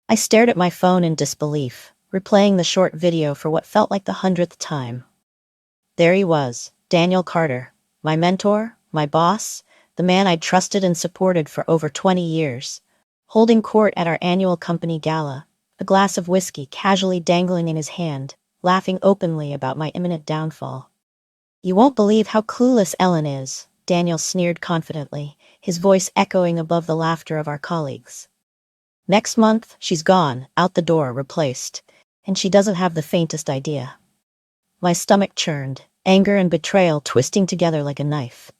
I stared at my phone in disbelief, replaying the short video for what felt like the 100th time. There he was, Daniel Carter, my mentor, my boss, the man I'd trusted and supported for over 20 years, holding court at our annual company gala, a glass of whiskey casually dangling in his hand, laughing openly about my imminent downfall. "You won't believe how clueless Ellen is," Daniel sneered confidently, his voice echoing above the laughter of our colleagues. "Next month, she's gone, out the door, replaced, and she doesn't have the faintest idea." My stomach churned, anger and betrayal twisting together like a knife.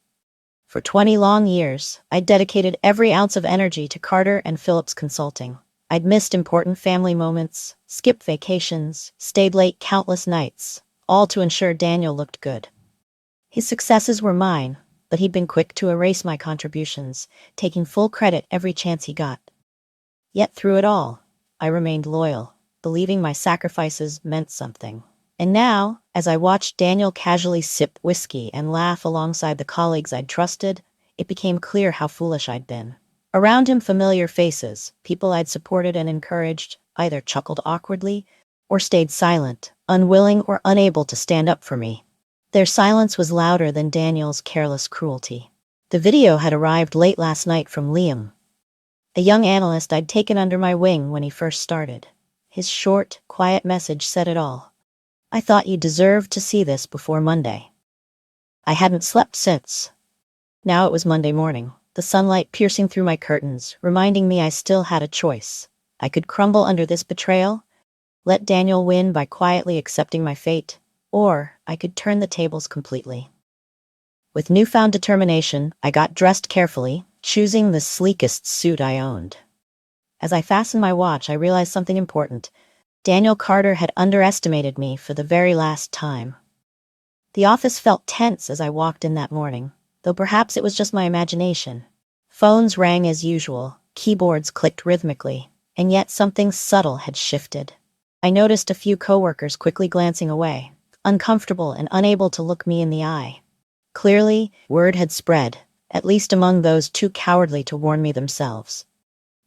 For 20 long years, I'd dedicated every ounce of energy to Carter and Phillips Consulting. I'd missed important family moments, skipped vacations, stayed late countless nights, all to ensure Daniel looked good. His successes were mine, but he'd been quick to erase my contributions, taking full credit every chance he got. Yet through it all, I remained loyal, believing my sacrifices meant something. And now, as I watched Daniel casually sip whiskey and laugh alongside the colleagues I'd trusted, it became clear how foolish I'd been. Around him, familiar faces, people I'd supported and encouraged, either chuckled awkwardly or stayed silent, unwilling or unable to stand up for me. Their silence was louder than Daniel's careless cruelty. The video had arrived late last night from Liam, a young analyst I'd taken under my wing when he first started. His short, quiet message said it all. "I thought you deserved to see this before Monday." I hadn't slept since. Now it was Monday morning, the sunlight piercing through my curtains, reminding me I still had a choice. I could crumble under this betrayal, let Daniel win by quietly accepting my fate, or I could turn the tables completely. With newfound determination, I got dressed carefully, choosing the sleekest suit I owned. As I fastened my watch, I realized something important. Daniel Carter had underestimated me for the very last time. The office felt tense as I walked in that morning, though perhaps it was just my imagination. Phones rang as usual, keyboards clicked rhythmically, and yet something subtle had shifted. I noticed a few coworkers quickly glancing away, uncomfortable and unable to look me in the eye. Clearly, word had spread, at least among those too cowardly to warn me themselves.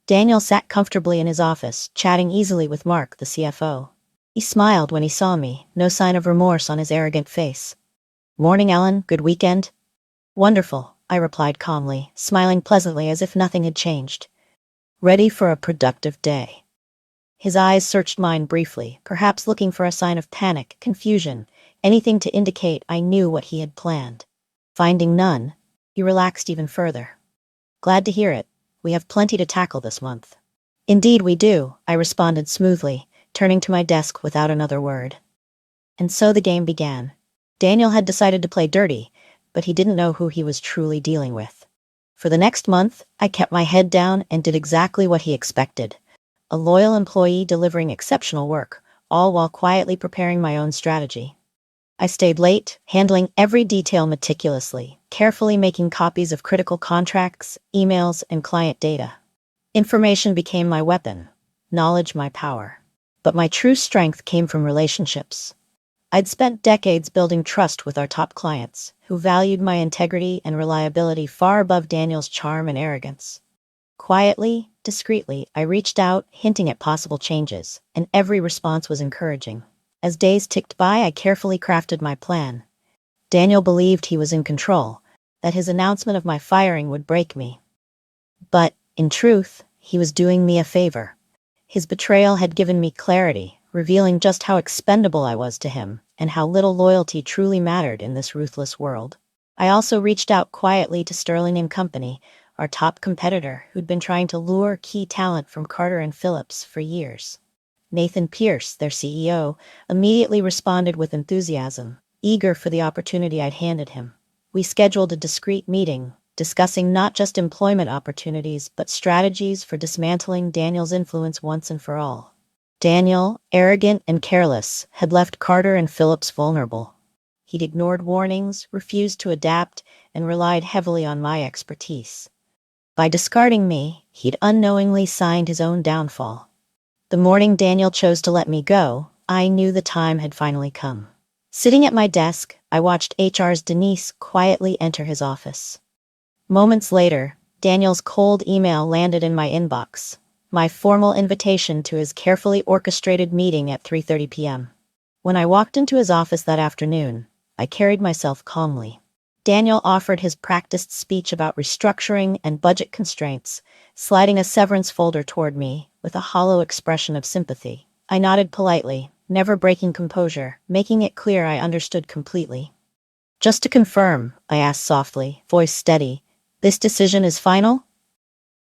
Daniel sat comfortably in his office, chatting easily with Mark, the CFO. He smiled when he saw me, no sign of remorse on his arrogant face. "Morning, Ellen. Good weekend?" "Wonderful," I replied calmly, smiling pleasantly as if nothing had changed. "Ready for a productive day." His eyes searched mine briefly, perhaps looking for a sign of panic, confusion, anything to indicate I knew what he had planned. Finding none, he relaxed even further. "Glad to hear it. We have plenty to tackle this month." "Indeed we do," I responded smoothly, turning to my desk without another word. And so the game began. Daniel had decided to play dirty, but he didn't know who he was truly dealing with. For the next month, I kept my head down and did exactly what he expected. A loyal employee delivering exceptional work, all while quietly preparing my own strategy. I stayed late, handling every detail meticulously, carefully making copies of critical contracts, emails, and client data. Information became my weapon, knowledge my power. But my true strength came from relationships. I'd spent decades building trust with our top clients, who valued my integrity and reliability far above Daniel's charm and arrogance. Quietly, discreetly, I reached out, hinting at possible changes, and every response was encouraging. As days ticked by, I carefully crafted my plan. Daniel believed he was in control, that his announcement of my firing would break me. But, in truth, he was doing me a favor. His betrayal had given me clarity, revealing just how expendable I was to him, and how little loyalty truly mattered in this ruthless world. I also reached out quietly to Sterling & Company, our top competitor, who'd been trying to lure key talent from Carter and Phillips for years. Nathan Pierce, their CEO, immediately responded with enthusiasm, eager for the opportunity I'd handed him. We scheduled a discreet meeting, discussing not just employment opportunities but strategies for dismantling Daniel's influence once and for all. Daniel, arrogant and careless, had left Carter and Phillips vulnerable. He'd ignored warnings, refused to adapt, and relied heavily on my expertise. By discarding me, he'd unknowingly signed his own downfall. The morning Daniel chose to let me go, I knew the time had finally come. Sitting at my desk, I watched HR's Denise quietly enter his office. Moments later, Daniel's cold email landed in my inbox. my formal invitation to his carefully orchestrated meeting at 3:30 p.m. When I walked into his office that afternoon, I carried myself calmly. Daniel offered his practiced speech about restructuring and budget constraints, sliding a severance folder toward me with a hollow expression of sympathy. I nodded politely, never breaking composure, making it clear I understood completely. "Just to confirm," I asked softly, voice steady, "this decision is final?"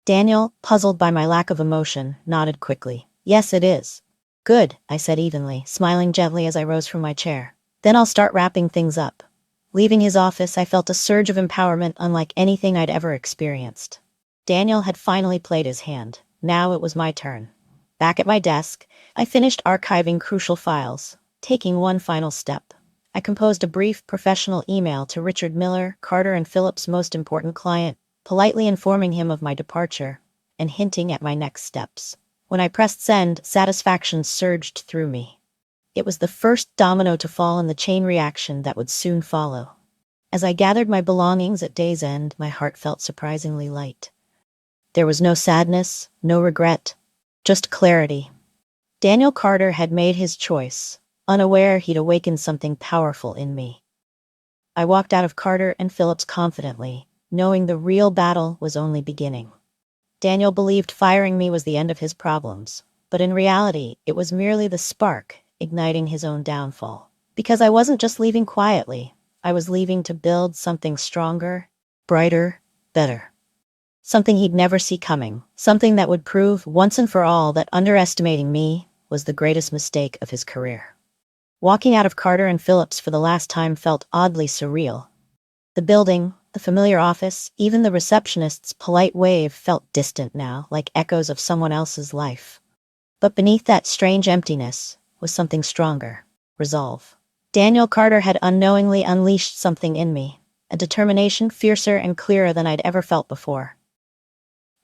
Daniel, puzzled by my lack of emotion, nodded quickly. "Yes, it is." "Good," I said evenly, smiling gently as I rose from my chair. "Then I'll start wrapping things up." Leaving his office, I felt a surge of empowerment unlike anything I'd ever experienced. Daniel had finally played his hand. Now it was my turn. Back at my desk, I finished archiving crucial files, taking one final step. I composed a brief professional email to Richard Miller, Carter and Phillips' most important client, politely informing him of my departure and hinting at my next steps. When I pressed send, satisfaction surged through me. It was the first domino to fall in the chain reaction that would soon follow. As I gathered my belongings at day's end, my heart felt surprisingly light. There was no sadness, no regret, just clarity. Daniel Carter had made his choice, unaware he'd awakened something powerful in me. I walked out of Carter and Phillips confidently, knowing the real battle was only beginning. Daniel believed firing me was the end of his problems, but in reality, it was merely the spark igniting his own downfall. Because I wasn't just leaving quietly, I was leaving to build something stronger, brighter, better. Something he'd never see coming, something that would prove once and for all that underestimating me was the greatest mistake of his career. Walking out of Carter and Phillips for the last time felt oddly surreal. The building, the familiar office, even the receptionist's polite wave felt distant now, like echoes of someone else's life. But beneath that strange emptiness was something stronger: resolve. Daniel Carter had unknowingly unleashed something in me, a determination fiercer and clearer than I'd ever felt before.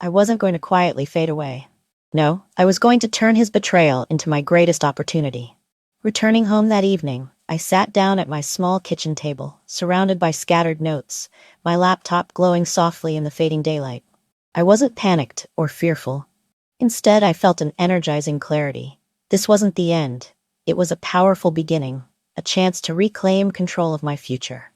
I wasn't going to quietly fade away. No, I was going to turn his betrayal into my greatest opportunity. Returning home that evening, I sat down at my small kitchen table, surrounded by scattered notes, my laptop glowing softly in the fading daylight. I wasn't panicked or fearful. Instead, I felt an energizing clarity. This wasn't the end. It was a powerful beginning, a chance to reclaim control of my future.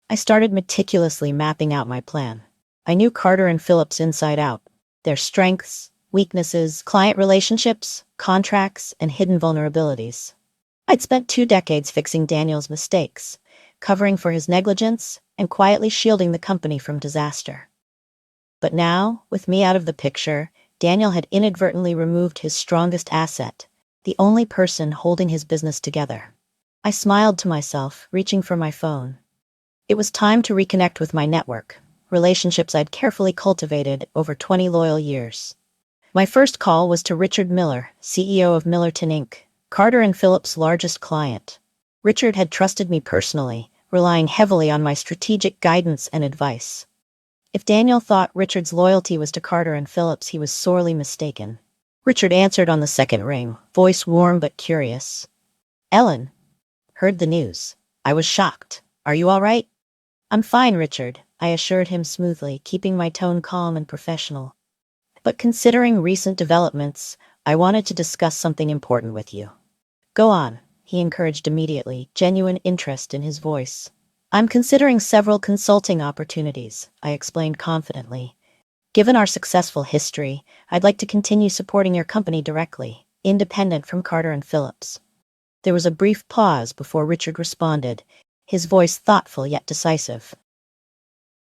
I started meticulously mapping out my plan. I knew Carter and Phillips inside out, their strengths, weaknesses, client relationships, contracts, and hidden vulnerabilities. I'd spent 2 decades fixing Daniel's mistakes, covering for his negligence, and quietly shielding the company from disaster. But now, with me out of the picture, Daniel had inadvertently removed his strongest asset, the only person holding his business together. I smiled to myself, reaching for my phone. It was time to reconnect with my network, relationships I'd carefully cultivated over 20 loyal years. My first call was to Richard Miller, CEO of Millerton Inc., Carter and Phillips' largest client. Richard had trusted me personally, relying heavily on my strategic guidance and advice. If Daniel thought Richard's loyalty was to Carter and Phillips, he was sorely mistaken. Richard answered on the second ring, voice warm but curious. "Ellen, heard the news." I was shocked. "Are you all right?" "I'm fine, Richard," I assured him smoothly, keeping my tone calm and professional. "But considering recent developments, I wanted to discuss something important with you." "Go on," he encouraged immediately, genuine interest in his voice. "I'm considering several consulting opportunities," I explained confidently. "Given our successful history, I'd like to continue supporting your company directly, independent from Carter and Phillips." There was a brief pause before Richard responded, his voice thoughtful yet decisive.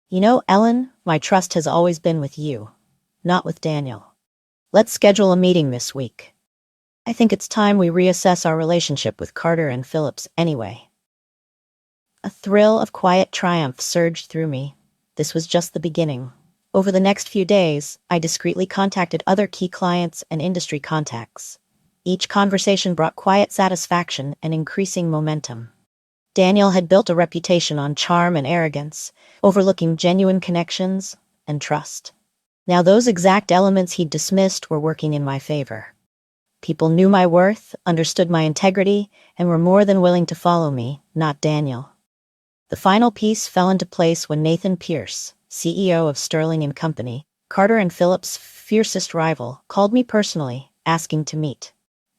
"You know, Ellen, my trust has always been with you, not with Daniel. Let's schedule a meeting this week. I think it's time we reassess our relationship with Carter and Phillips anyway." A thrill of quiet triumph surged through me. This was just the beginning. Over the next few days, I discreetly contacted other key clients and industry contacts. Each conversation brought quiet satisfaction and increasing momentum. Daniel had built a reputation on charm and arrogance, overlooking genuine connections and trust. Now those exact elements he'd dismissed were working in my favor. People knew my worth, understood my integrity, and were more than willing to follow me, not Daniel. The final piece fell into place when Nathan Pierce, CEO of Sterling and Company, Carter and Phillips' fiercest rival, called me personally, asking to meet.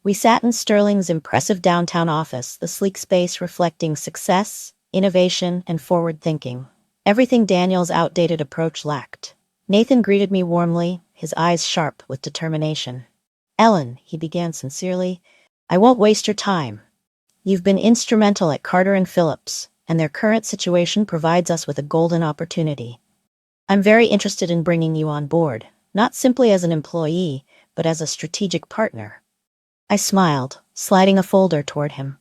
We sat in Sterling's impressive downtown office, the sleek space reflecting success, innovation, and forward thinking. Everything Daniel's outdated approach lacked. Nathan greeted me warmly, his eyes sharp with determination. "Ellen," he began sincerely, "I won't waste your time. You've been instrumental at Carter and Phillips, and their current situation provides us with a golden opportunity. I'm very interested in bringing you on board, not simply as an employee, but as a strategic partner." I smiled, sliding a folder toward him.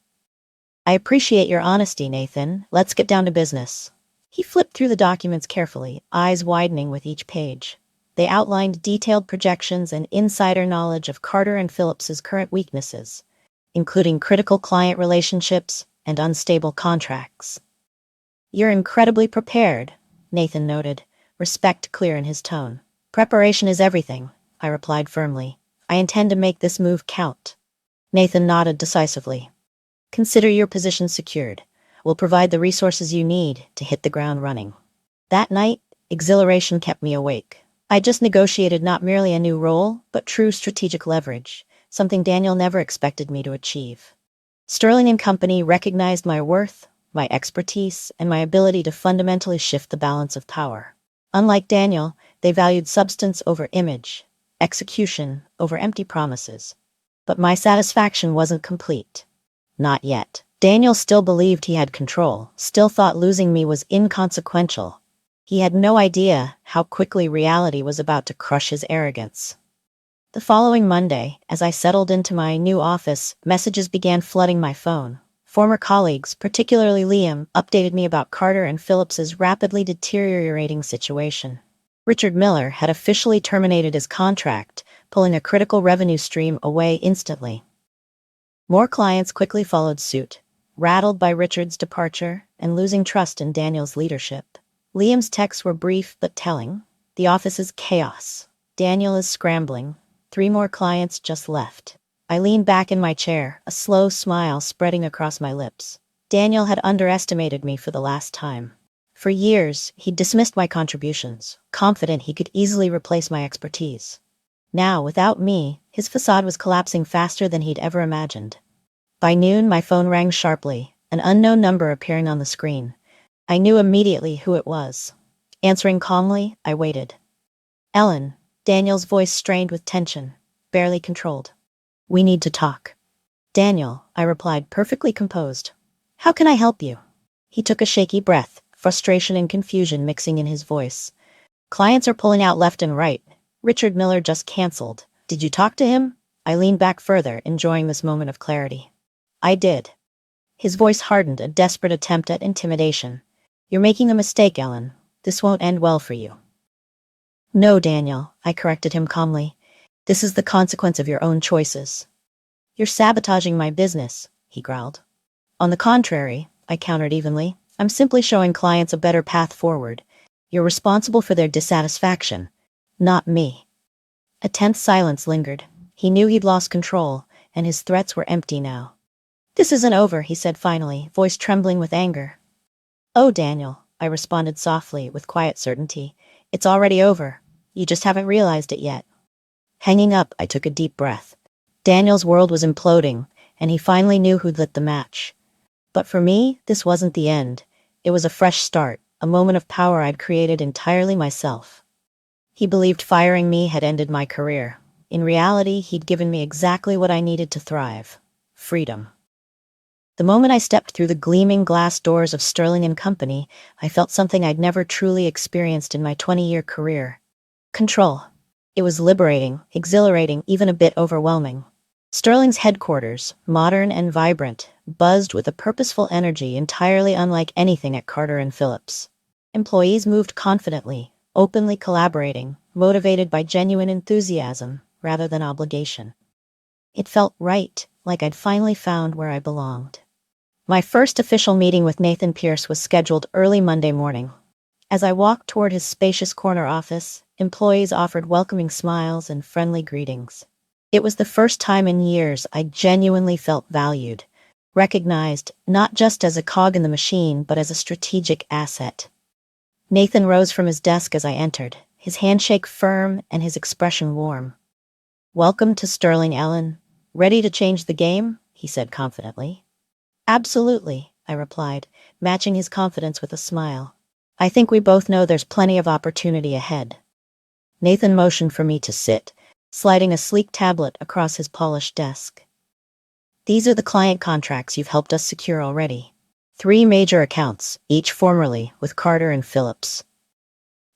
"I appreciate your honesty, Nathan. Let's get down to business." He flipped through the documents carefully, eyes widening with each page. They outlined detailed projections and insider knowledge of Carter and Phillips's current weaknesses, including critical client relationships and unstable contracts. "You're incredibly prepared," Nathan noted, respect clear in his tone. "Preparation is everything," I replied firmly. "I intend to make this move count." Nathan nodded decisively. "Consider your position secured. We'll provide the resources you need to hit the ground running." That night, exhilaration kept me awake. I just negotiated not merely a new role, but true strategic leverage, something Daniel never expected me to achieve. Sterling and Company recognized my worth, my expertise, and my ability to fundamentally shift the balance of power. Unlike Daniel, they valued substance over image, execution over empty promises. But my satisfaction wasn't complete. Not yet. Daniel still believed he had control, still thought losing me was inconsequential. He had no idea how quickly reality was about to crush his arrogance. The following Monday, as I settled into my new office, messages began flooding my phone. Former colleagues, particularly Liam, updated me about Carter and Phillips's rapidly deteriorating situation. Richard Miller had officially terminated his contract, pulling a critical revenue stream away instantly. More clients quickly followed suit, rattled by Richard's departure and losing trust in Daniel's leadership. Liam's texts were brief but telling. "The office is chaos. Daniel is scrambling. 3 more clients just left." I leaned back in my chair, a slow smile spreading across my lips. Daniel had underestimated me for the last time. For years, he'd dismissed my contributions, confident he could easily replace my expertise. Now, without me, his facade was collapsing faster than he'd ever imagined. By noon, my phone rang sharply, an unknown number appearing on the screen. I knew immediately who it was. Answering calmly, I waited. "Ellen," Daniel's voice strained with tension, barely controlled. "We need to talk." "Daniel," I replied, perfectly composed. "How can I help you?" He took a shaky breath, frustration and confusion mixing in his voice. "Clients are pulling out left and right. Richard Miller just canceled. Did you talk to him?" I leaned back further, enjoying this moment of clarity. "I did." His voice hardened, a desperate attempt at intimidation. "You're making a mistake, Ellen. This won't end well for you." "No, Daniel," I corrected him calmly. "This is the consequence of your own choices." "You're sabotaging my business," he growled. "On the contrary," I countered evenly, "I'm simply showing clients a better path forward. You're responsible for their dissatisfaction, not me." A tense silence lingered. He knew he'd lost control, and his threats were empty now. "This isn't over," he said finally, voice trembling with anger. "Oh, Daniel," I responded softly, with quiet certainty. "It's already over. You just haven't realized it yet." Hanging up, I took a deep breath. Daniel's world was imploding, and he finally knew who'd lit the match. But for me, this wasn't the end. It was a fresh start, a moment of power I'd created entirely myself. He believed firing me had ended my career. In reality, he'd given me exactly what I needed to thrive: freedom. The moment I stepped through the gleaming glass doors of Sterling and Company, I felt something I'd never truly experienced in my 20-year career. Control. It was liberating, exhilarating, even a bit overwhelming. Sterling's headquarters, modern and vibrant, buzzed with a purposeful energy entirely unlike anything at Carter and Phillips. Employees moved confidently, openly collaborating, motivated by genuine enthusiasm rather than obligation. It felt right, like I'd finally found where I belonged. My first official meeting with Nathan Pierce was scheduled early Monday morning. As I walked toward his spacious corner office, employees offered welcoming smiles and friendly greetings. It was the first time in years I genuinely felt valued, recognized not just as a cog in the machine, but as a strategic asset. Nathan rose from his desk as I entered, his handshake firm and his expression warm. "Welcome to Sterling, Ellen. Ready to change the game?" he said confidently. "Absolutely," I replied, matching his confidence with a smile. "I think we both know there's plenty of opportunity ahead." Nathan motioned for me to sit, sliding a sleek tablet across his polished desk. "These are the client contracts you've helped us secure already. 3 major accounts, each formerly with Carter and Phillips."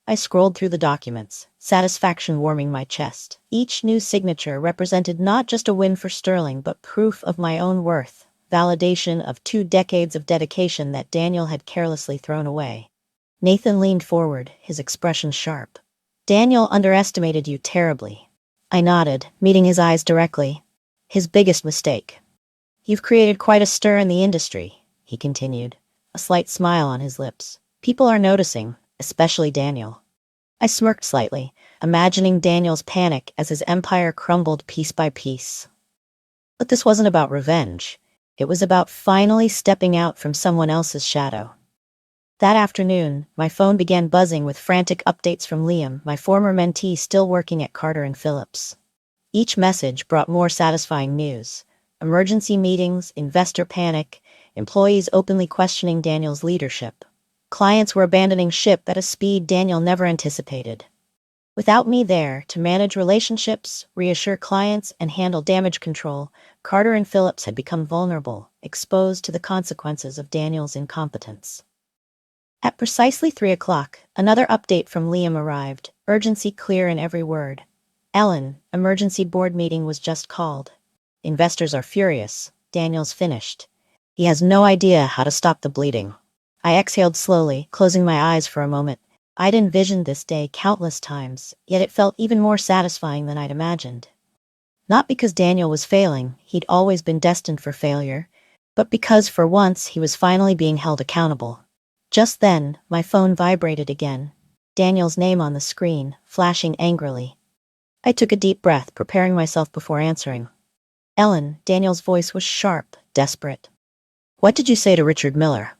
I scrolled through the documents, satisfaction warming my chest. Each new signature represented not just a win for Sterling, but proof of my own worth, validation of 2 decades of dedication that Daniel had carelessly thrown away. Nathan leaned forward, his expression sharp. "Daniel underestimated you terribly." I nodded, meeting his eyes directly. "His biggest mistake. You've created quite a stir in the industry," he continued, a slight smile on his lips. "People are noticing, especially Daniel." I smirked slightly, imagining Daniel's panic as his empire crumbled piece by piece. But this wasn't about revenge. It was about finally stepping out from someone else's shadow. That afternoon, my phone began buzzing with frantic updates from Liam, my former mentee still working at Carter and Phillips. Each message brought more satisfying news. Emergency meetings, investor panic, employees openly questioning Daniel's leadership. Clients were abandoning ship at a speed Daniel never anticipated. Without me there to manage relationships, reassure clients, and handle damage control, Carter and Phillips had become vulnerable, exposed to the consequences of Daniel's incompetence. At precisely 3 o'clock, another update from Liam arrived, urgency clear in every word. "Ellen, emergency board meeting was just called. Investors are furious. Daniel's finished. He has no idea how to stop the bleeding." I exhaled slowly, closing my eyes for a moment. I'd envisioned this day countless times, yet it felt even more satisfying than I'd imagined. Not because Daniel was failing, he'd always been destined for failure, but because for once he was finally being held accountable. Just then, my phone vibrated again. Daniel's name on the screen, flashing angrily. I took a deep breath, preparing myself before answering. "Ellen," Daniel's voice was sharp, desperate. "What did you say to Richard Miller?"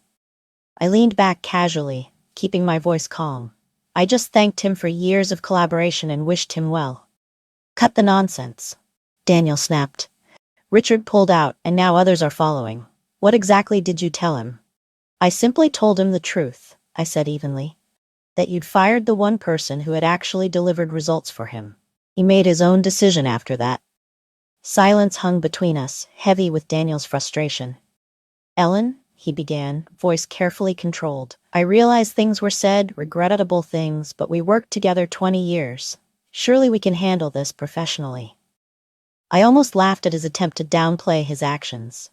I leaned back casually, keeping my voice calm. "I just thanked him for years of collaboration and wished him well." "Cut the nonsense," Daniel snapped. "Richard pulled out, and now others are following. What exactly did you tell him?" "I simply told him the truth," I said evenly. "That you'd fired the one person who had actually delivered results for him. He made his own decision after that." Silence hung between us, heavy with Daniel's frustration. "Ellen," he began, voice carefully controlled. "I realize things were said, regrettable things, but we worked together 20 years. Surely we can handle this professionally." I almost laughed at his attempt to downplay his actions.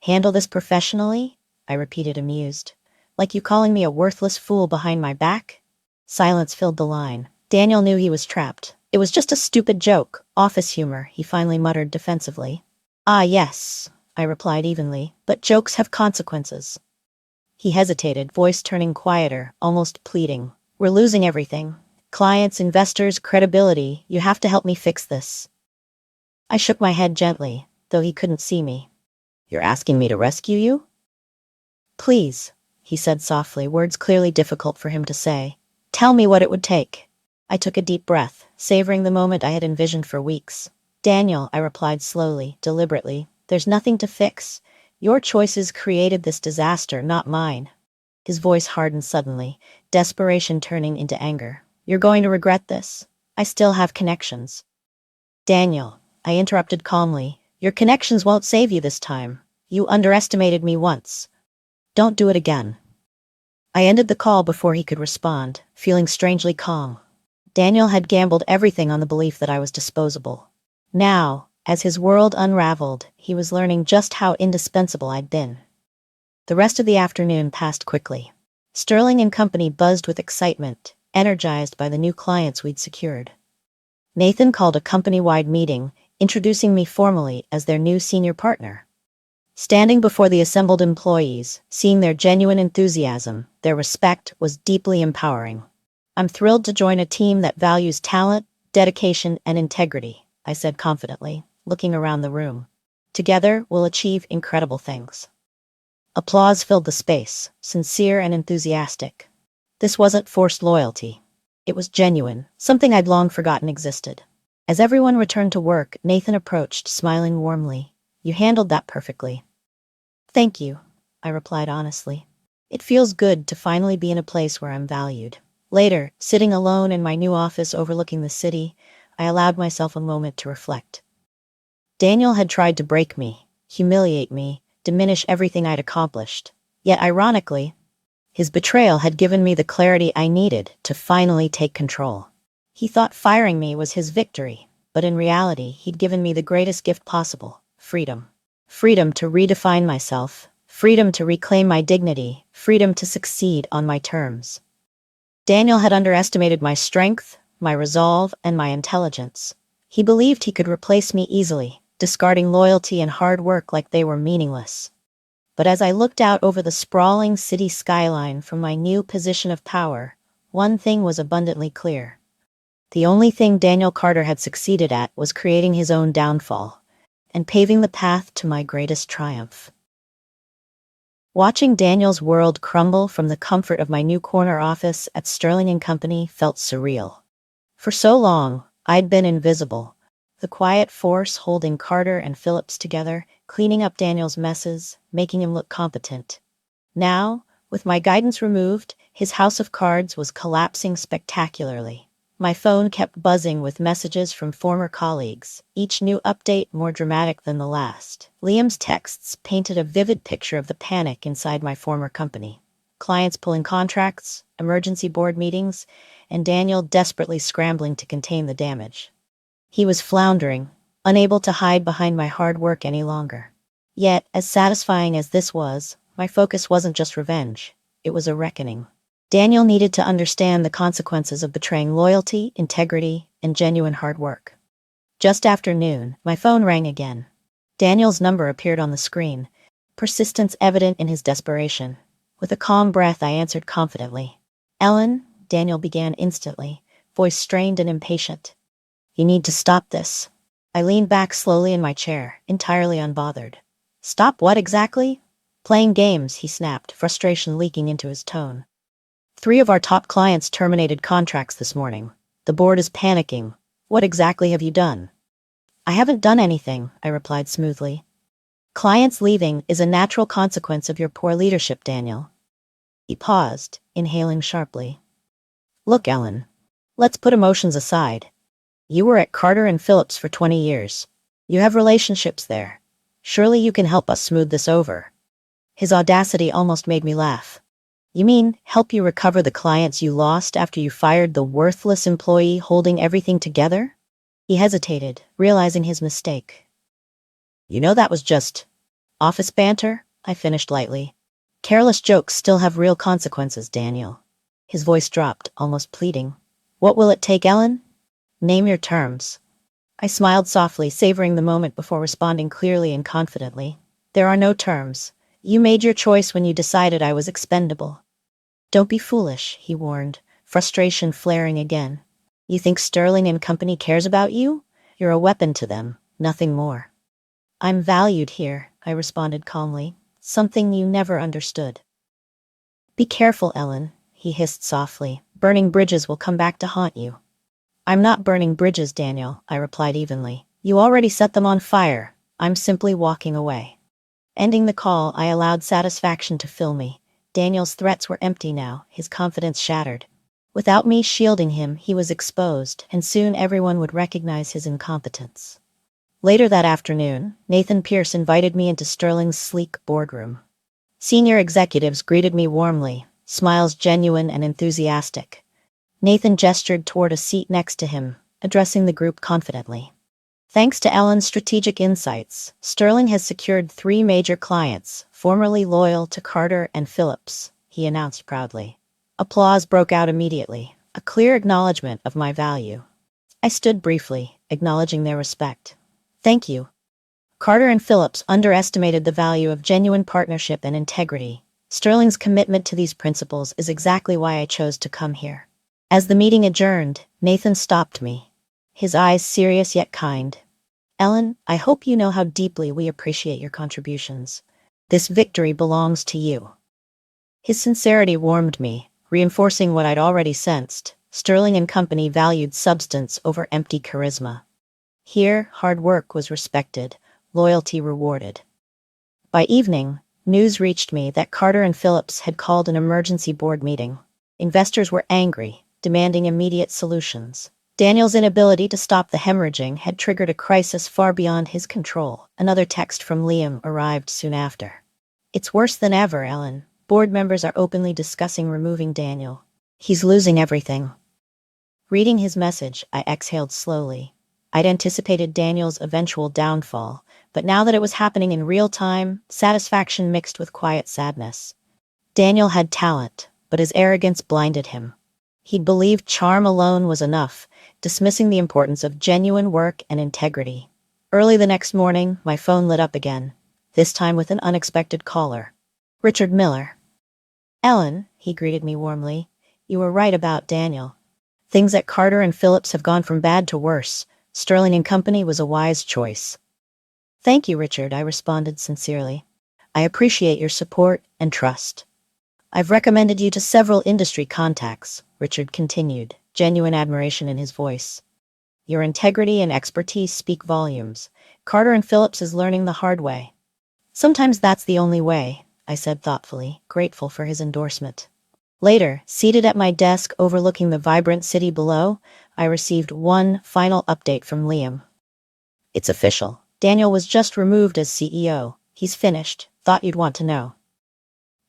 "Handle this professionally?" I repeated, amused. "Like you calling me a worthless fool behind my back?" Silence filled the line. Daniel knew he was trapped. "It was just a stupid joke, office humor," he finally muttered defensively. "Ah, yes," I replied evenly, "but jokes have consequences." He hesitated, voice turning quieter, almost pleading. "We're losing everything. Clients, investors, credibility. You have to help me fix this." I shook my head gently, though he couldn't see me. "You're asking me to rescue you?" "Please," he said softly, words clearly difficult for him to say. "Tell me what it would take." I took a deep breath, savoring the moment I had envisioned for weeks. "Daniel," I replied slowly, deliberately, "there's nothing to fix. Your choices created this disaster, not mine." His voice hardened suddenly, desperation turning into anger. "You're going to regret this. I still have connections." "Daniel," I interrupted calmly, "your connections won't save you this time. You underestimated me once. Don't do it again." I ended the call before he could respond, feeling strangely calm. Daniel had gambled everything on the belief that I was disposable. Now, as his world unraveled, he was learning just how indispensable I'd been. The rest of the afternoon passed quickly. Sterling and Company buzzed with excitement, energized by the new clients we'd secured. Nathan called a company-wide meeting, introducing me formally as their new senior partner. Standing before the assembled employees, seeing their genuine enthusiasm, their respect, was deeply empowering. "I'm thrilled to join a team that values talent, dedication, and integrity," I said confidently, looking around the room. "Together, we'll achieve incredible things." Applause filled the space, sincere and enthusiastic. This wasn't forced loyalty. It was genuine, something I'd long forgotten existed. As everyone returned to work, Nathan approached, smiling warmly. "You handled that perfectly." "Thank you," I replied honestly. "It feels good to finally be in a place where I'm valued." Later, sitting alone in my new office overlooking the city, I allowed myself a moment to reflect. Daniel had tried to break me, humiliate me, diminish everything I'd accomplished. Yet ironically, his betrayal had given me the clarity I needed to finally take control. He thought firing me was his victory, but in reality, he'd given me the greatest gift possible: freedom. Freedom to redefine myself, freedom to reclaim my dignity, freedom to succeed on my terms. Daniel had underestimated my strength, my resolve, and my intelligence. He believed he could replace me easily, discarding loyalty and hard work like they were meaningless. But as I looked out over the sprawling city skyline from my new position of power, one thing was abundantly clear. The only thing Daniel Carter had succeeded at was creating his own downfall and paving the path to my greatest triumph. Watching Daniel's world crumble from the comfort of my new corner office at Sterling and Company felt surreal. For so long, I'd been invisible, the quiet force holding Carter and Phillips together, cleaning up Daniel's messes, making him look competent. Now, with my guidance removed, his house of cards was collapsing spectacularly. My phone kept buzzing with messages from former colleagues, each new update more dramatic than the last. Liam's texts painted a vivid picture of the panic inside my former company. Clients pulling contracts, emergency board meetings, and Daniel desperately scrambling to contain the damage. He was floundering, unable to hide behind my hard work any longer. Yet, as satisfying as this was, my focus wasn't just revenge. It was a reckoning. Daniel needed to understand the consequences of betraying loyalty, integrity, and genuine hard work. Just after noon, my phone rang again. Daniel's number appeared on the screen, persistence evident in his desperation. With a calm breath, I answered confidently. "Ellen," Daniel began instantly, voice strained and impatient. "You need to stop this." I leaned back slowly in my chair, entirely unbothered. "Stop what exactly?" "Playing games," he snapped, frustration leaking into his tone. "3 of our top clients terminated contracts this morning. The board is panicking. What exactly have you done?" "I haven't done anything," I replied smoothly. "Clients leaving is a natural consequence of your poor leadership, Daniel." He paused, inhaling sharply. "Look, Ellen, let's put emotions aside. You were at Carter and Phillips for 20 years. You have relationships there. Surely you can help us smooth this over." His audacity almost made me laugh. "You mean, help you recover the clients you lost after you fired the worthless employee holding everything together?" He hesitated, realizing his mistake. "You know that was just office banter," I finished lightly. "Careless jokes still have real consequences, Daniel." His voice dropped, almost pleading. "What will it take, Ellen? Name your terms." I smiled softly, savoring the moment before responding clearly and confidently. "There are no terms. You made your choice when you decided I was expendable." "Don't be foolish," he warned, frustration flaring again. "You think Sterling and Company cares about you? You're a weapon to them, nothing more." "I'm valued here," I responded calmly, "something you never understood." "Be careful, Ellen," he hissed softly. "Burning bridges will come back to haunt you." "I'm not burning bridges, Daniel," I replied evenly. "You already set them on fire. I'm simply walking away." Ending the call, I allowed satisfaction to fill me. Daniel's threats were empty now, his confidence shattered. Without me shielding him, he was exposed, and soon everyone would recognize his incompetence. Later that afternoon, Nathan Pierce invited me into Sterling's sleek boardroom. Senior executives greeted me warmly, smiles genuine and enthusiastic. Nathan gestured toward a seat next to him, addressing the group confidently. "Thanks to Ellen's strategic insights, Sterling has secured 3 major clients, formerly loyal to Carter and Phillips," he announced proudly. Applause broke out immediately, a clear acknowledgement of my value. I stood briefly, acknowledging their respect. "Thank you." Carter and Phillips underestimated the value of genuine partnership and integrity. Sterling's commitment to these principles is exactly why I chose to come here. As the meeting adjourned, Nathan stopped me, his eyes serious yet kind. "Ellen, I hope you know how deeply we appreciate your contributions. This victory belongs to you." His sincerity warmed me, reinforcing what I'd already sensed. Sterling and Company valued substance over empty charisma. Here, hard work was respected, loyalty rewarded. By evening, news reached me that Carter and Phillips had called an emergency board meeting. Investors were angry, demanding immediate solutions. Daniel's inability to stop the hemorrhaging had triggered a crisis far beyond his control. Another text from Liam arrived soon after. "It's worse than ever, Ellen. Board members are openly discussing removing Daniel. He's losing everything." Reading his message, I exhaled slowly. I'd anticipated Daniel's eventual downfall, but now that it was happening in real time, satisfaction mixed with quiet sadness. Daniel had talent, but his arrogance blinded him. He'd believed charm alone was enough, dismissing the importance of genuine work and integrity. Early the next morning, my phone lit up again, this time with an unexpected caller. Richard Miller. "Ellen," he greeted me warmly, "you were right about Daniel. Things at Carter and Phillips have gone from bad to worse. Sterling and Company was a wise choice." "Thank you, Richard," I responded sincerely. "I appreciate your support and trust." "I've recommended you to several industry contacts," Richard continued, genuine admiration in his voice. "Your integrity and expertise speak volumes. Carter and Phillips is learning the hard way." "Sometimes that's the only way," I said thoughtfully, grateful for his endorsement. Later, seated at my desk overlooking the vibrant city below, I received one final update from Liam. "It's official. Daniel was just removed as CEO. He's finished. Thought you'd want to know."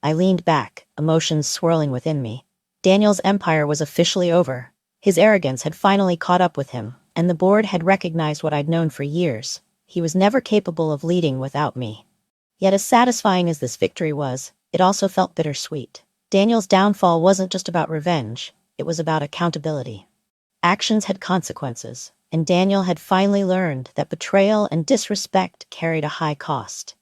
I leaned back, emotions swirling within me. Daniel's empire was officially over. His arrogance had finally caught up with him, and the board had recognized what I'd known for years. He was never capable of leading without me. Yet as satisfying as this victory was, it also felt bittersweet. Daniel's downfall wasn't just about revenge, it was about accountability. Actions had consequences, and Daniel had finally learned that betrayal and disrespect carried a high cost.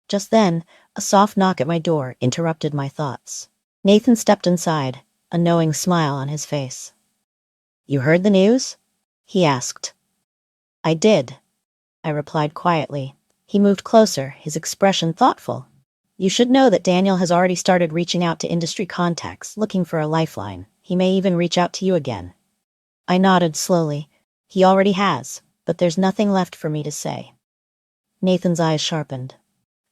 Just then, a soft knock at my door interrupted my thoughts. Nathan stepped inside, a knowing smile on his face. "You heard the news?" he asked. "I did," I replied quietly. He moved closer, his expression thoughtful. "You should know that Daniel has already started reaching out to industry contacts, looking for a lifeline. He may even reach out to you again." I nodded slowly. "He already has, but there's nothing left for me to say." Nathan's eyes sharpened.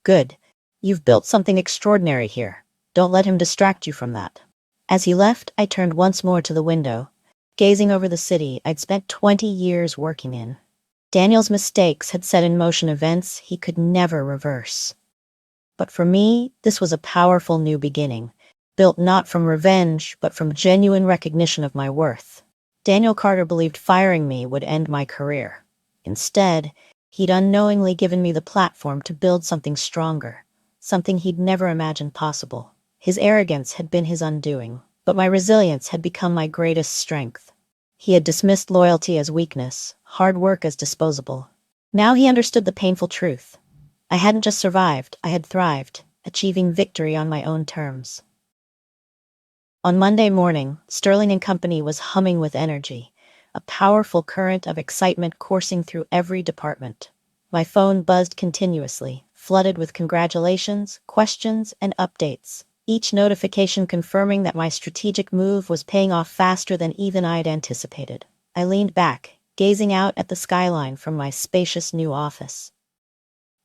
"Good. You've built something extraordinary here. Don't let him distract you from that." As he left, I turned once more to the window, gazing over the city I'd spent 20 years working in. Daniel's mistakes had set in motion events he could never reverse. But for me, this was a powerful new beginning, built not from revenge, but from genuine recognition of my worth. Daniel Carter believed firing me would end my career. Instead, he'd unknowingly given me the platform to build something stronger, something he'd never imagined possible. His arrogance had been his undoing, but my resilience had become my greatest strength. He had dismissed loyalty as weakness, hard work as disposable. Now he understood the painful truth. I hadn't just survived, I had thrived, achieving victory on my own terms. On Monday morning, Sterling and Company was humming with energy, a powerful current of excitement coursing through every department. My phone buzzed continuously, flooded with congratulations, questions, and updates, each notification confirming that my strategic move was paying off faster than even I'd anticipated. I leaned back, gazing out at the skyline from my spacious new office.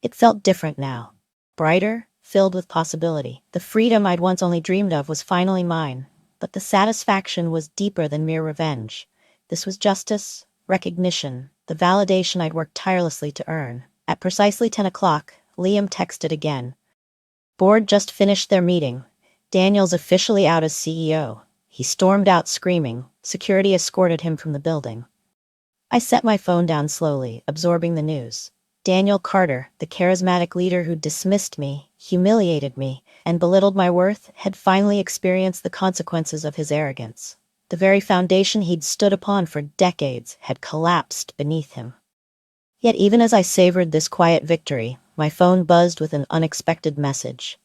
It felt different now, brighter, filled with possibility. The freedom I'd once only dreamed of was finally mine, but the satisfaction was deeper than mere revenge. This was justice, recognition, the validation I'd worked tirelessly to earn. At precisely 10 o'clock, Liam texted again. "Board just finished their meeting. Daniel's officially out as CEO." He stormed out screaming. Security escorted him from the building. I set my phone down slowly, absorbing the news. Daniel Carter, the charismatic leader who dismissed me, humiliated me, and belittled my worth, had finally experienced the consequences of his arrogance. The very foundation he'd stood upon for decades had collapsed beneath him. Yet even as I savored this quiet victory, my phone buzzed with an unexpected message.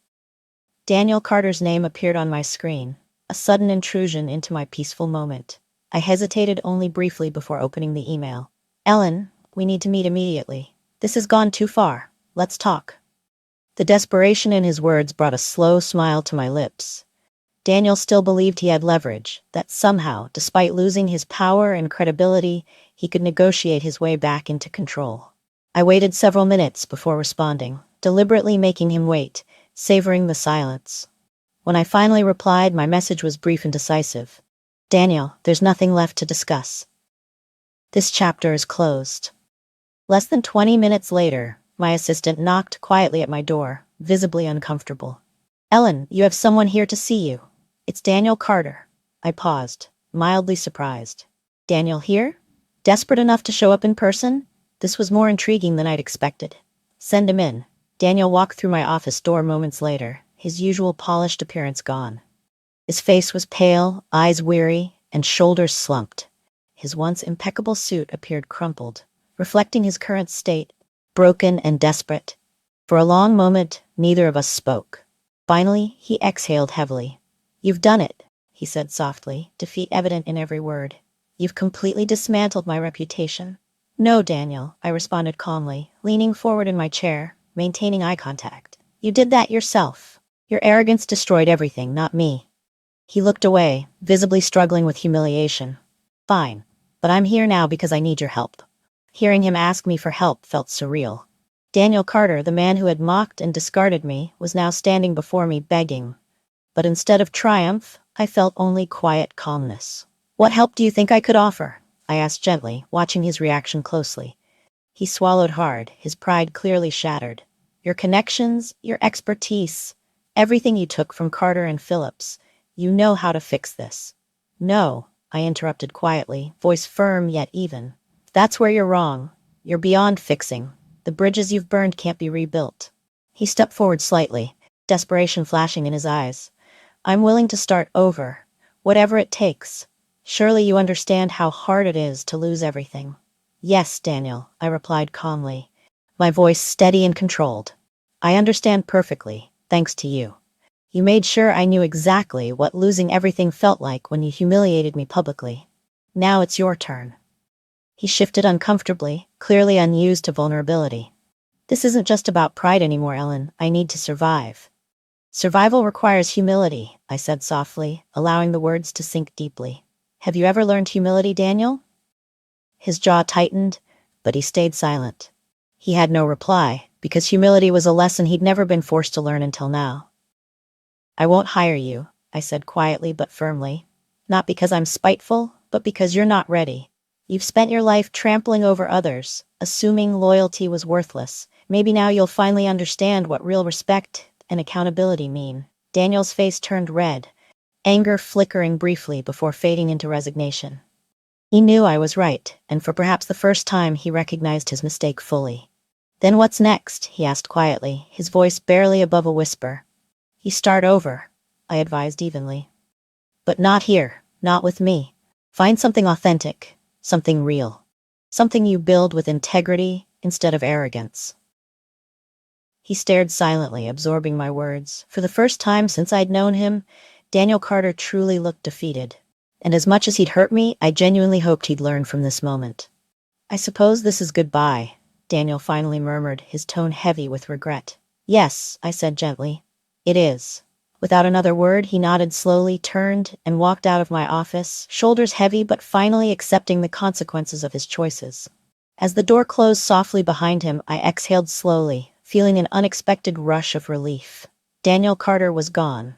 Daniel Carter's name appeared on my screen, a sudden intrusion into my peaceful moment. I hesitated only briefly before opening the email. "Ellen, we need to meet immediately. This has gone too far. Let's talk." The desperation in his words brought a slow smile to my lips. Daniel still believed he had leverage, that somehow, despite losing his power and credibility, he could negotiate his way back into control. I waited several minutes before responding, deliberately making him wait, savoring the silence. When I finally replied, my message was brief and decisive. Daniel, there's nothing left to discuss. This chapter is closed. Less than 20 minutes later, my assistant knocked quietly at my door, visibly uncomfortable. Ellen, you have someone here to see you. It's Daniel Carter. I paused, mildly surprised. Daniel here? Desperate enough to show up in person? This was more intriguing than I'd expected. Send him in. Daniel walked through my office door moments later, his usual polished appearance gone. His face was pale, eyes weary, and shoulders slumped. His once impeccable suit appeared crumpled, reflecting his current state, broken and desperate. For a long moment, neither of us spoke. Finally, he exhaled heavily. You've done it, he said softly, defeat evident in every word. You've completely dismantled my reputation. No, Daniel, I responded calmly, leaning forward in my chair, maintaining eye contact. You did that yourself. Your arrogance destroyed everything, not me. He looked away, visibly struggling with humiliation. Fine, but I'm here now because I need your help. Hearing him ask me for help felt surreal. Daniel Carter, the man who had mocked and discarded me, was now standing before me begging. But instead of triumph, I felt only quiet calmness. What help do you think I could offer? I asked gently, watching his reaction closely. He swallowed hard, his pride clearly shattered. Your connections, your expertise, everything you took from Carter and Phillips. You know how to fix this. No, I interrupted quietly, voice firm yet even. That's where you're wrong. You're beyond fixing. The bridges you've burned can't be rebuilt. He stepped forward slightly, desperation flashing in his eyes. I'm willing to start over, whatever it takes. Surely you understand how hard it is to lose everything. Yes, Daniel, I replied calmly, my voice steady and controlled. I understand perfectly, thanks to you. You made sure I knew exactly what losing everything felt like when you humiliated me publicly. Now it's your turn. He shifted uncomfortably, clearly unused to vulnerability. This isn't just about pride anymore, Ellen. I need to survive. Survival requires humility, I said softly, allowing the words to sink deeply. Have you ever learned humility, Daniel? His jaw tightened, but he stayed silent. He had no reply, because humility was a lesson he'd never been forced to learn until now. I won't hire you, I said quietly but firmly. Not because I'm spiteful, but because you're not ready. You've spent your life trampling over others, assuming loyalty was worthless. Maybe now you'll finally understand what real respect and accountability mean. Daniel's face turned red, anger flickering briefly before fading into resignation. He knew I was right, and for perhaps the first time he recognized his mistake fully. Then what's next? He asked quietly, his voice barely above a whisper. You start over, I advised evenly. But not here, not with me. Find something authentic, something real. Something you build with integrity instead of arrogance. He stared silently, absorbing my words. For the first time since I'd known him, Daniel Carter truly looked defeated. And as much as he'd hurt me, I genuinely hoped he'd learn from this moment. I suppose this is goodbye, Daniel finally murmured, his tone heavy with regret. Yes, I said gently. It is. Without another word, he nodded slowly, turned, and walked out of my office, shoulders heavy but finally accepting the consequences of his choices. As the door closed softly behind him, I exhaled slowly, feeling an unexpected rush of relief. Daniel Carter was gone.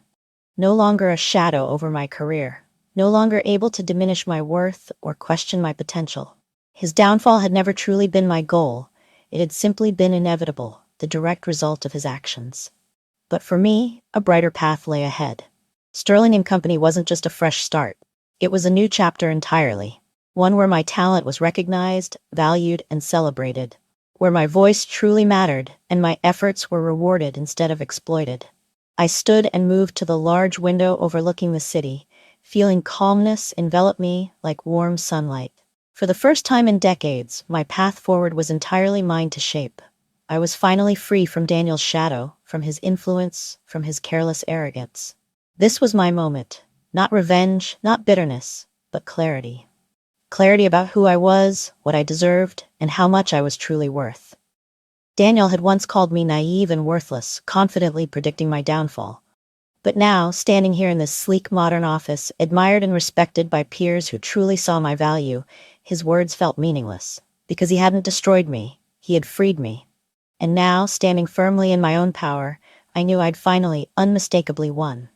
No longer a shadow over my career. No longer able to diminish my worth or question my potential. His downfall had never truly been my goal. It had simply been inevitable, the direct result of his actions. But for me, a brighter path lay ahead. Sterling and Company wasn't just a fresh start. It was a new chapter entirely. One where my talent was recognized, valued, and celebrated. Where my voice truly mattered, and my efforts were rewarded instead of exploited. I stood and moved to the large window overlooking the city, feeling calmness envelop me like warm sunlight. For the first time in decades, my path forward was entirely mine to shape. I was finally free from Daniel's shadow, from his influence, from his careless arrogance. This was my moment. Not revenge, not bitterness, but clarity. Clarity about who I was, what I deserved, and how much I was truly worth. Daniel had once called me naive and worthless, confidently predicting my downfall. But now, standing here in this sleek modern office, admired and respected by peers who truly saw my value, his words felt meaningless. Because he hadn't destroyed me, he had freed me. And now, standing firmly in my own power, I knew I'd finally, unmistakably won.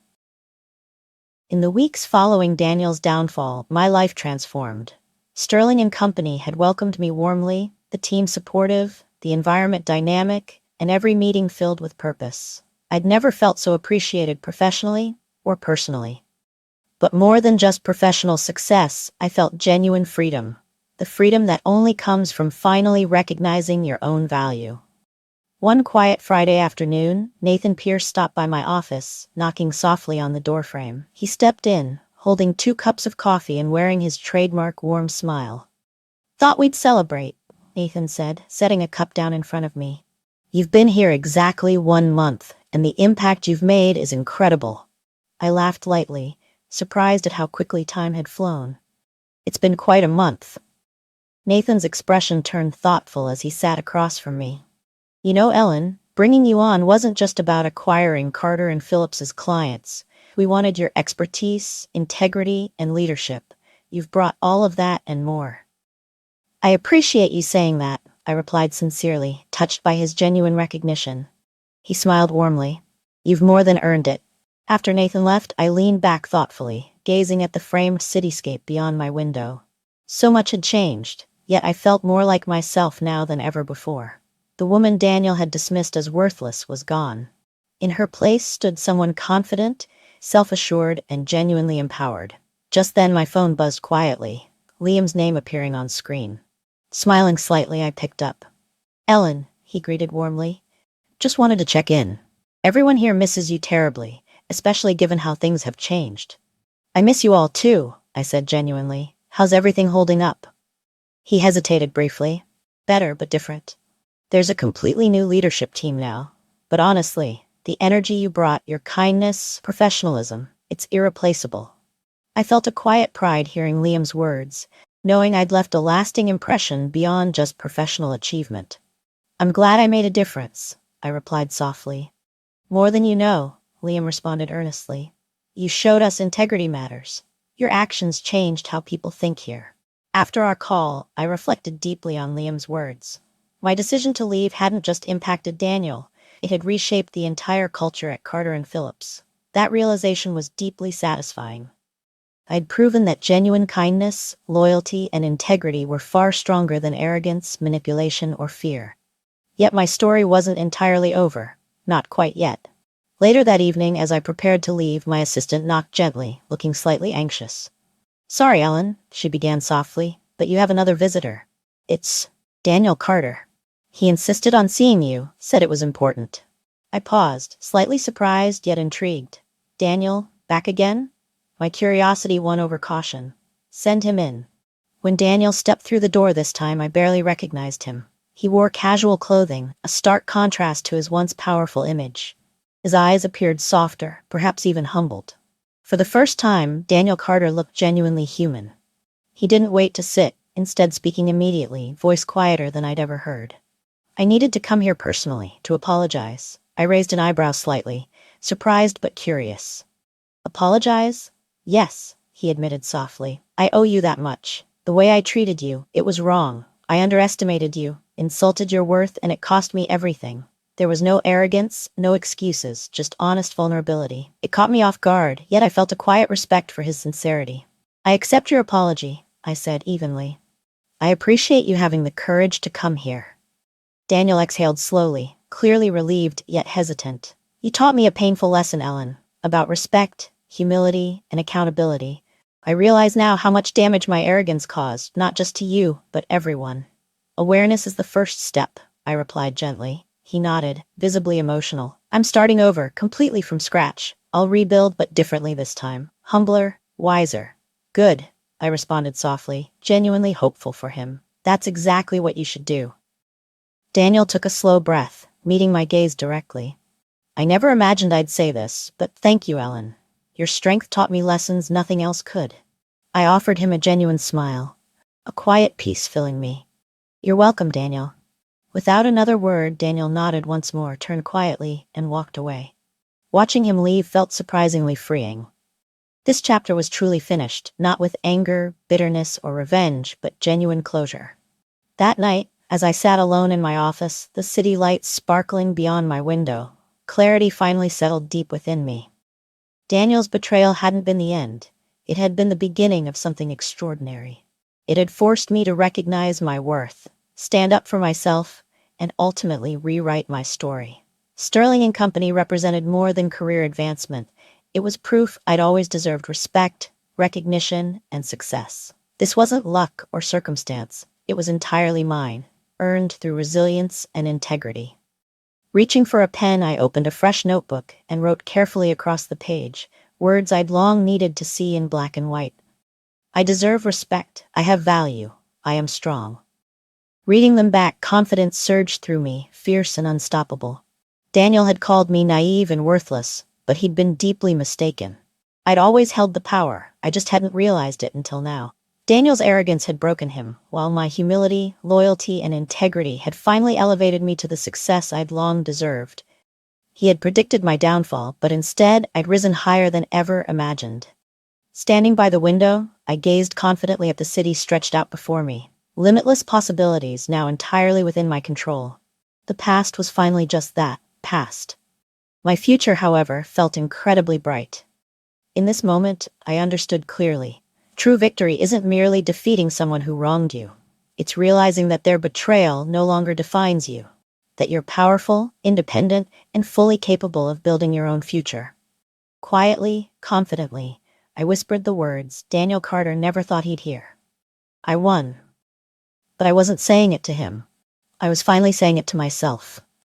In the weeks following Daniel's downfall, my life transformed. Sterling and Company had welcomed me warmly, the team supportive, the environment dynamic, and every meeting filled with purpose. I'd never felt so appreciated professionally or personally. But more than just professional success, I felt genuine freedom. The freedom that only comes from finally recognizing your own value. One quiet Friday afternoon, Nathan Pierce stopped by my office, knocking softly on the doorframe. He stepped in, holding 2 cups of coffee and wearing his trademark warm smile. "Thought we'd celebrate," Nathan said, setting a cup down in front of me. "You've been here exactly 1 month, and the impact you've made is incredible." I laughed lightly, surprised at how quickly time had flown. "It's been quite a month." Nathan's expression turned thoughtful as he sat across from me. "You know, Ellen, bringing you on wasn't just about acquiring Carter and Phillips's clients. We wanted your expertise, integrity, and leadership. You've brought all of that and more." "I appreciate you saying that," I replied sincerely, touched by his genuine recognition. He smiled warmly. "You've more than earned it." After Nathan left, I leaned back thoughtfully, gazing at the framed cityscape beyond my window. So much had changed, yet I felt more like myself now than ever before. The woman Daniel had dismissed as worthless was gone. In her place stood someone confident, self-assured, and genuinely empowered. Just then my phone buzzed quietly, Liam's name appearing on screen. Smiling slightly, I picked up. "Ellen," he greeted warmly. "Just wanted to check in. Everyone here misses you terribly, especially given how things have changed." "I miss you all too," I said genuinely. "How's everything holding up?" He hesitated briefly. "Better, but different. There's a completely new leadership team now. But honestly, the energy you brought, your kindness, professionalism, it's irreplaceable." I felt a quiet pride hearing Liam's words, knowing I'd left a lasting impression beyond just professional achievement. "I'm glad I made a difference," I replied softly. "More than you know," Liam responded earnestly. "You showed us integrity matters. Your actions changed how people think here." After our call, I reflected deeply on Liam's words. My decision to leave hadn't just impacted Daniel, it had reshaped the entire culture at Carter and Phillips. That realization was deeply satisfying. I'd proven that genuine kindness, loyalty, and integrity were far stronger than arrogance, manipulation, or fear. Yet my story wasn't entirely over. Not quite yet. Later that evening, as I prepared to leave, my assistant knocked gently, looking slightly anxious. "Sorry, Ellen," she began softly, "but you have another visitor. It's Daniel Carter. He insisted on seeing you, said it was important." I paused, slightly surprised yet intrigued. "Daniel, back again?" My curiosity won over caution. "Send him in." When Daniel stepped through the door this time, I barely recognized him. He wore casual clothing, a stark contrast to his once powerful image. His eyes appeared softer, perhaps even humbled. For the first time, Daniel Carter looked genuinely human. He didn't wait to sit, instead speaking immediately, voice quieter than I'd ever heard. "I needed to come here personally, to apologize." I raised an eyebrow slightly, surprised but curious. "Apologize?" "Yes," he admitted softly. "I owe you that much. The way I treated you, it was wrong. I underestimated you, insulted your worth, and it cost me everything. There was no arrogance, no excuses, just honest vulnerability. It caught me off guard, yet I felt a quiet respect for his sincerity." "I accept your apology," I said evenly. "I appreciate you having the courage to come here." Daniel exhaled slowly, clearly relieved yet hesitant. "You taught me a painful lesson, Ellen, about respect, humility, and accountability. I realize now how much damage my arrogance caused, not just to you, but everyone." "Awareness is the first step," I replied gently. He nodded, visibly emotional. "I'm starting over, completely from scratch. I'll rebuild, but differently this time. Humbler, wiser." "Good," I responded softly, genuinely hopeful for him. "That's exactly what you should do." Daniel took a slow breath, meeting my gaze directly. "I never imagined I'd say this, but thank you, Ellen. Your strength taught me lessons nothing else could." I offered him a genuine smile, a quiet peace filling me. "You're welcome, Daniel." Without another word, Daniel nodded once more, turned quietly, and walked away. Watching him leave felt surprisingly freeing. This chapter was truly finished, not with anger, bitterness, or revenge, but genuine closure. That night, as I sat alone in my office, the city lights sparkling beyond my window, clarity finally settled deep within me. Daniel's betrayal hadn't been the end. It had been the beginning of something extraordinary. It had forced me to recognize my worth, stand up for myself, and ultimately rewrite my story. Sterling and Company represented more than career advancement. It was proof I'd always deserved respect, recognition, and success. This wasn't luck or circumstance. It was entirely mine, earned through resilience and integrity. Reaching for a pen, I opened a fresh notebook and wrote carefully across the page, words I'd long needed to see in black and white. I deserve respect. I have value. I am strong. Reading them back, confidence surged through me, fierce and unstoppable. Daniel had called me naive and worthless, but he'd been deeply mistaken. I'd always held the power, I just hadn't realized it until now. Daniel's arrogance had broken him, while my humility, loyalty, and integrity had finally elevated me to the success I'd long deserved. He had predicted my downfall, but instead I'd risen higher than ever imagined. Standing by the window, I gazed confidently at the city stretched out before me. Limitless possibilities now entirely within my control. The past was finally just that, past. My future, however, felt incredibly bright. In this moment, I understood clearly. True victory isn't merely defeating someone who wronged you. It's realizing that their betrayal no longer defines you. That you're powerful, independent, and fully capable of building your own future. Quietly, confidently, I whispered the words Daniel Carter never thought he'd hear. I won. But I wasn't saying it to him. I was finally saying it to myself.